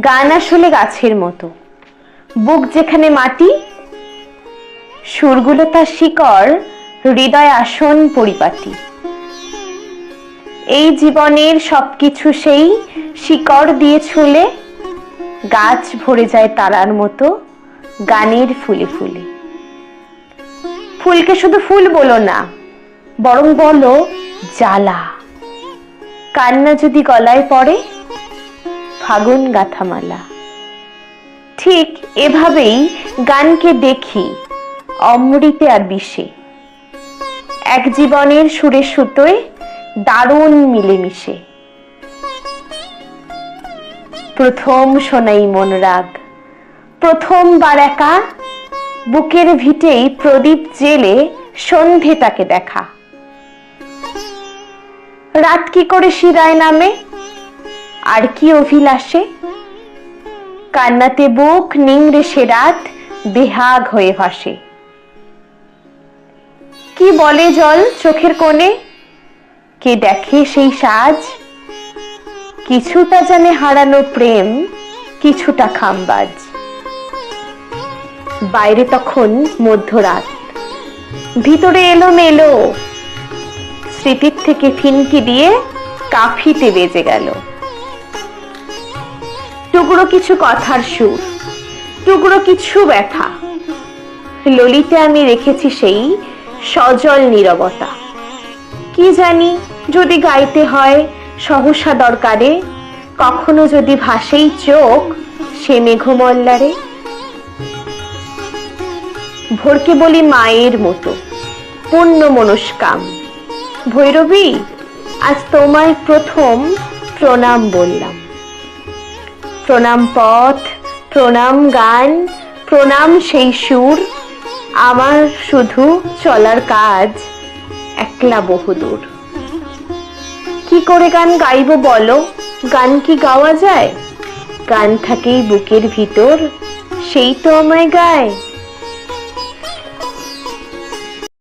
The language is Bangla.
গান আসলে গাছের মতো, বুক যেখানে মাটি, সুরগুলো তার শিকড়, হৃদয় আসন পরিপাটি। এই জীবনের সবকিছু সেই শিকড় দিয়ে ছুলে গাছ ভরে যায় তারার মতো গানের ফুলে ফুলে। ফুলকে শুধু ফুল বলো না, বরং বলো জ্বালা। কান্না যদি গলায় পড়ে, ফাগুন গাথামালা। ঠিক এভাবেই গানকে দেখি অমৃতে আর বিষে, এক জীবনের সুরে সুতোয় দারুণ মিলেমিশে। প্রথম শোনাই মন রাগ, প্রথমবার একা, বুকের ভিটেই প্রদীপ জেলে সন্ধেটাকে দেখা। রাত কি করে শিরায় নামে, আর কি অভিলাষে, কান্নাতে বুক নিংড়ে সে রাত বেহাগ হয়ে ভাসে। কি বলে জল চোখের কোণে, কে দেখে সেই সাজ, কিছুটা জানে হারানো প্রেম, কিছুটা খামবাজ। বাইরে তখন মধ্যরাত, ভিতরে এলো মেলো, স্মৃতির থেকে ফিনকি দিয়ে কাফিতে বেজে গেল। টুকরো কিছু কথার সুর, টুকরো কিছু ব্যথা, ললিতে আমি রেখেছি সেই সজল নীরবতা। কি জানি যদি গাইতে হয় সহসা দরকারে, কখনো যদি ভাসেই চোখ সে মেঘমল্লারে। ভোরকে বলি মায়ের মতো পূর্ণ মনস্কাম, ভৈরবী আজ তোমায় প্রথম প্রণাম বললাম। প্রণাম পথ, প্রণাম গান, প্রণাম সেই সুর, আমার শুধু চলার কাজ একলা বহুদূর। কি করে গান গাইবো বলো, গান কি গাওয়া যায়? গান থাকেই বুকের ভিতর, সেই তো আমায় গায়।